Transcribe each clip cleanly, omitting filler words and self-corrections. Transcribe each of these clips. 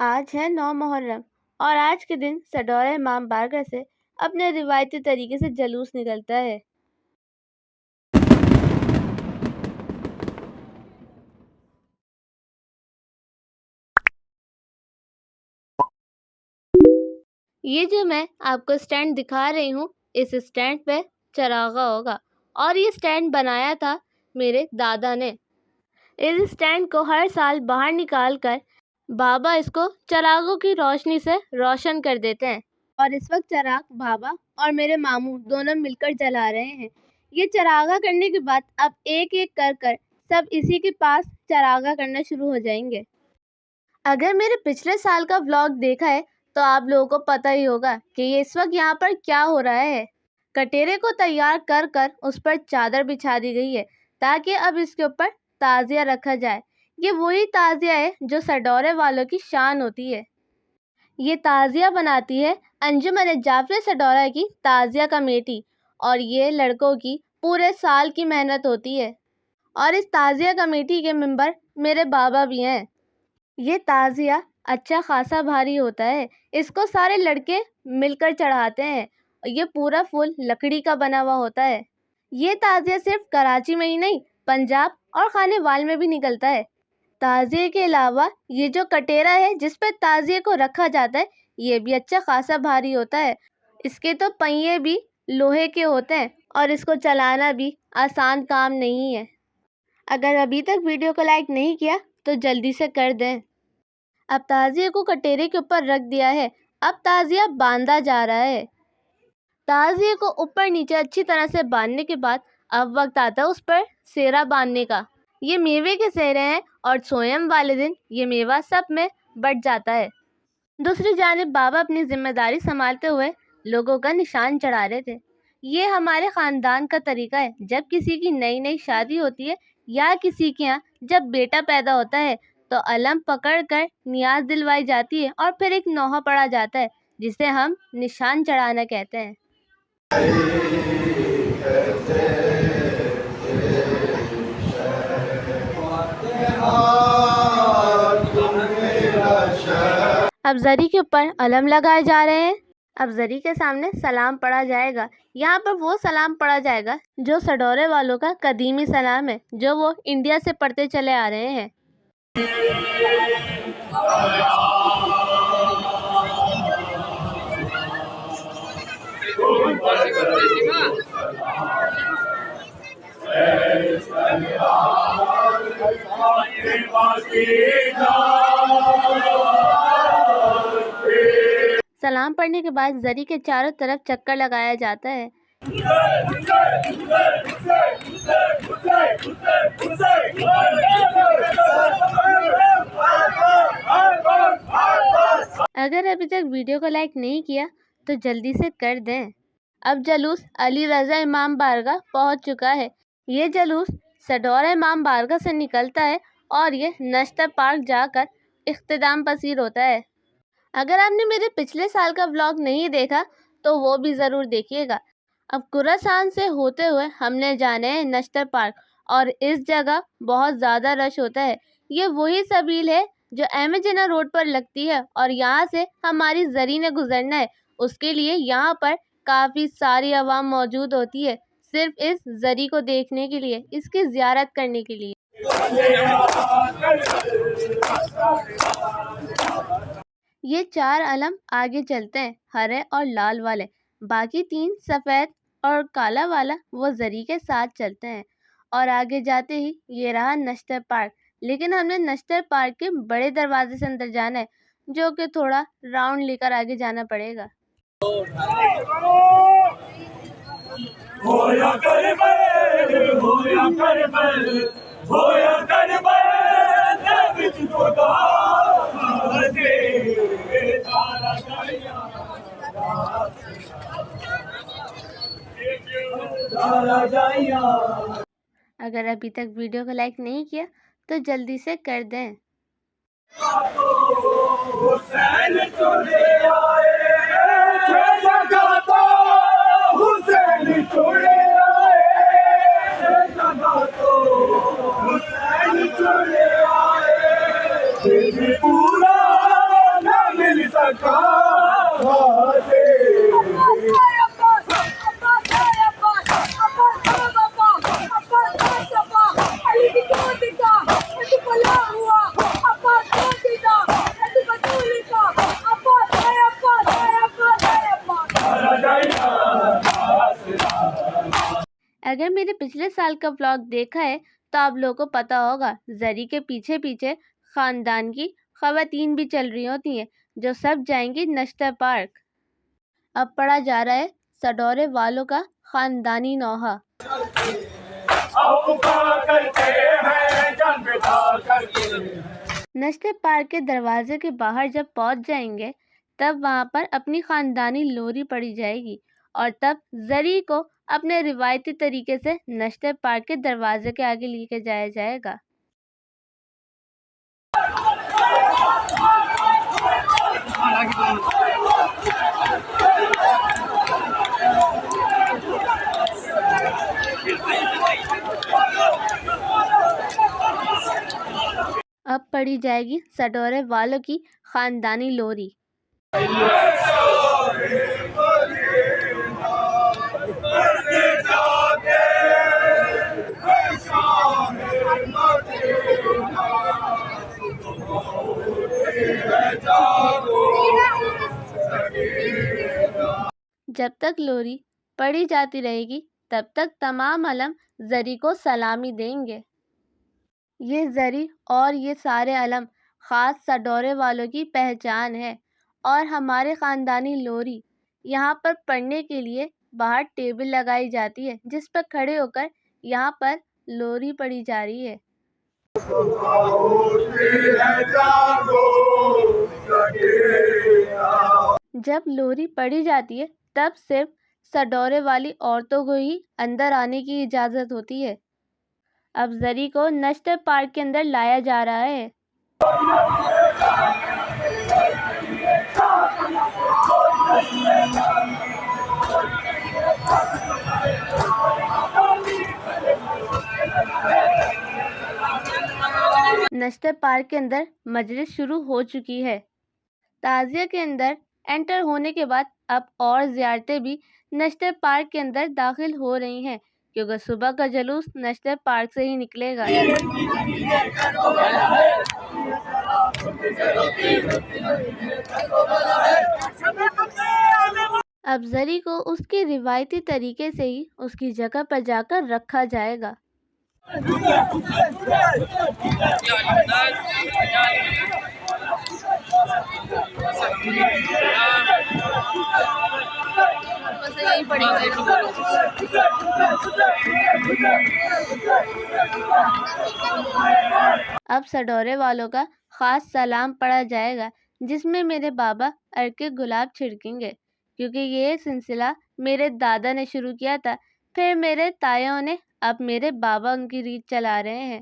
آج ہے 9 محرم اور آج کے دن سڈور امام بارگاہ سے اپنے روایتی طریقے سے جلوس نکلتا ہے۔ یہ جو میں آپ کو اسٹینڈ دکھا رہی ہوں، اس اسٹینڈ پہ چراغا ہوگا اور یہ اسٹینڈ بنایا تھا میرے دادا نے۔ اس اسٹینڈ کو ہر سال باہر نکال کر بابا اس کو چراغوں کی روشنی سے روشن کر دیتے ہیں اور اس وقت چراغ بابا اور میرے ماموں دونوں مل کر جلا رہے ہیں۔ یہ چراغا کرنے کے بعد اب ایک ایک کر کر سب اسی کے پاس چراغا کرنا شروع ہو جائیں گے۔ اگر میرے پچھلے سال کا ولاگ دیکھا ہے تو آپ لوگوں کو پتہ ہی ہوگا کہ یہ اس وقت یہاں پر کیا ہو رہا ہے۔ کٹیرے کو تیار کر کر اس پر چادر بچھا دی گئی ہے تاکہ اب اس کے اوپر تعزیہ رکھا جائے۔ یہ وہی تعزیہ ہے جو سڈورے والوں کی شان ہوتی ہے۔ یہ تعزیہ بناتی ہے انجمن جعفر سڈورہ کی تعزیہ کمیٹی اور یہ لڑکوں کی پورے سال کی محنت ہوتی ہے اور اس تعزیہ کمیٹی کے ممبر میرے بابا بھی ہیں۔ یہ تعزیہ اچھا خاصا بھاری ہوتا ہے، اس کو سارے لڑکے مل کر چڑھاتے ہیں۔ یہ پورا فل لکڑی کا بنا ہوا ہوتا ہے۔ یہ تعزیہ صرف کراچی میں ہی نہیں، پنجاب اور خانے وال میں بھی نکلتا ہے۔ تعزیے کے علاوہ یہ جو کٹیرا ہے جس پہ تعزیے کو رکھا جاتا ہے، یہ بھی اچھا خاصا بھاری ہوتا ہے۔ اس کے تو پہیے بھی لوہے کے ہوتے ہیں اور اس کو چلانا بھی آسان کام نہیں ہے۔ اگر ابھی تک ویڈیو کو لائک نہیں کیا تو جلدی سے کر دیں۔ اب تعزیے کو کٹیرے کے اوپر رکھ دیا ہے، اب تعزیہ باندھا جا رہا ہے۔ تعزیے کو اوپر نیچے اچھی طرح سے باندھنے کے بعد اب وقت آتا ہے اس پر سیرا باندھنے کا۔ یہ میوے کے سیرے ہیں اور سویم والے دن یہ میوہ سب میں بٹ جاتا ہے۔ دوسری جانب بابا اپنی ذمہ داری سنبھالتے ہوئے لوگوں کا نشان چڑھا رہے تھے۔ یہ ہمارے خاندان کا طریقہ ہے، جب کسی کی نئی نئی شادی ہوتی ہے یا کسی کے یہاں جب بیٹا پیدا ہوتا ہے تو علم پکڑ کر نیاز دلوائی جاتی ہے اور پھر ایک نوحہ پڑھا جاتا ہے جسے ہم نشان چڑھانا کہتے ہیں۔ اب زری کے اوپر علم لگائے جا رہے ہیں۔ اب زری کے سامنے سلام پڑھا جائے گا۔ یہاں پر وہ سلام پڑھا جائے گا جو سڈورے والوں کا قدیمی سلام ہے، جو وہ انڈیا سے پڑھتے چلے آ رہے ہیں۔ سلام پڑھنے کے بعد زری کے چاروں طرف چکر لگایا جاتا ہے۔ اگر ابھی تک ویڈیو کو لائک نہیں کیا تو جلدی سے کر دیں۔ اب جلوس علی رضا امام بارگاہ پہنچ چکا ہے۔ یہ جلوس سڈور امام بارگاہ سے نکلتا ہے اور یہ نشتر پارک جا کر اختتام پذیر ہوتا ہے۔ اگر آپ نے میرے پچھلے سال کا ولاگ نہیں دیکھا تو وہ بھی ضرور دیکھیے گا۔ اب قراسان سے ہوتے ہوئے ہم نے جانے ہیں نشتر پارک اور اس جگہ بہت زیادہ رش ہوتا ہے۔ یہ وہی سبیل ہے جو احمد جناح روڈ پر لگتی ہے اور یہاں سے ہماری زری نے گزرنا ہے۔ اس کے لیے یہاں پر کافی ساری عوام موجود ہوتی ہے، صرف اس زری کو دیکھنے کے لیے، اس کی زیارت کرنے کے لیے۔ یہ 4 علم آگے چلتے ہیں، ہرے اور لال والے، باقی 3 سفید اور کالا والا وہ زری کے ساتھ چلتے ہیں اور آگے جاتے ہی یہ رہا نشتر پارک۔ لیکن ہم نے نشتر پارک کے بڑے دروازے سے اندر جانا ہے جو کہ تھوڑا راؤنڈ لے کر آگے جانا پڑے گا۔ اگر ابھی تک ویڈیو کو لائک نہیں کیا تو جلدی سے کر دیں۔ اگر میرے پچھلے سال کا ولاگ دیکھا ہے تو آپ لوگوں کو پتا ہوگا زری کے پیچھے پیچھے خاندان کی خواتین بھی چل رہی ہوتی ہیں جو سب جائیں گی نشتر پارک۔ اب پڑھا جا رہا ہے سڈورے والوں کا خاندانی نوحہ۔ نشتر پارک کے دروازے کے باہر جب پہنچ جائیں گے تب وہاں پر اپنی خاندانی لوری پڑی جائے گی اور تب زری کو اپنے روایتی طریقے سے نشتر پارک کے دروازے کے آگے لے کے جایا جائے گا۔ اب پڑھی جائے گی سڈورے والوں کی خاندانی لوری۔ جب تک لوری پڑھی جاتی رہے گی تب تک تمام علم زری کو سلامی دیں گے۔ یہ زری اور یہ سارے علم خاص سڈورے والوں کی پہچان ہے اور ہمارے خاندانی لوری یہاں پر پڑھنے کے لیے باہر ٹیبل لگائی جاتی ہے جس پر کھڑے ہو کر یہاں پر لوری پڑھی جا رہی ہے۔ جب لوری پڑھی جاتی ہے تب صرف سڈورے والی عورتوں کو ہی اندر آنے کی اجازت ہوتی ہے۔ اب زری کو نشتر پارک کے اندر لایا جا رہا ہے۔ نشتر پارک کے اندر مجلس شروع ہو چکی ہے۔ تعزیہ کے اندر انٹر ہونے کے بعد اب اور زیارتیں بھی نشتر پارک کے اندر داخل ہو رہی ہیں کیونکہ صبح کا جلوس نشتر پارک سے ہی نکلے گا۔ اب زری کو اس کے روایتی طریقے سے ہی اس کی جگہ پر جا کر رکھا جائے گا۔ اب سڈورے والوں کا خاص سلام پڑھا جائے گا جس میں میرے بابا ارکے گلاب چھڑکیں گے کیونکہ یہ سلسلہ میرے دادا نے شروع کیا تھا، پھر میرے تایوں نے، اب میرے بابا ان کی ریت چلا رہے ہیں۔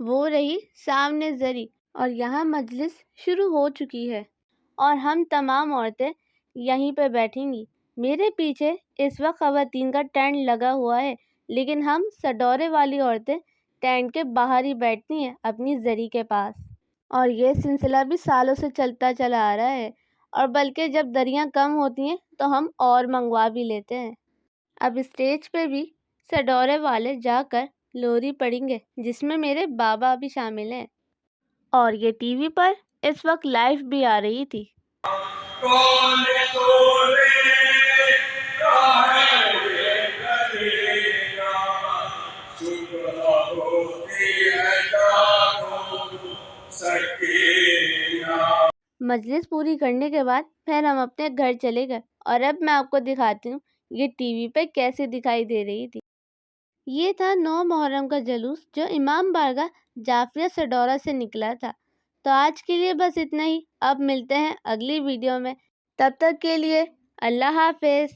وہ رہی سامنے زری اور یہاں مجلس شروع ہو چکی ہے اور ہم تمام عورتیں یہیں پہ بیٹھیں گی۔ میرے پیچھے اس وقت خواتین کا ٹینٹ لگا ہوا ہے لیکن ہم سڈورے والی عورتیں ٹینٹ کے باہر ہی بیٹھتی ہیں اپنی زری کے پاس، اور یہ سلسلہ بھی سالوں سے چلتا چلا آ رہا ہے، اور بلکہ جب دریاں کم ہوتی ہیں تو ہم اور منگوا بھی لیتے ہیں۔ اب اسٹیج پہ بھی سڈورے والے جا کر لوری پڑھیں گے جس میں میرے بابا بھی شامل ہیں، اور یہ ٹی وی پر اس وقت لائیو بھی آ رہی تھی۔ مجلس پوری کرنے کے بعد پھر ہم اپنے گھر چلے گئے اور اب میں آپ کو دکھاتی ہوں یہ ٹی وی پہ کیسے دکھائی دے رہی تھی۔ یہ تھا 9 محرم کا جلوس جو امام بارگاہ جعفریہ سڈورہ سے نکلا تھا۔ تو آج کے لیے بس اتنا ہی، اب ملتے ہیں اگلی ویڈیو میں، تب تک کے لیے اللہ حافظ۔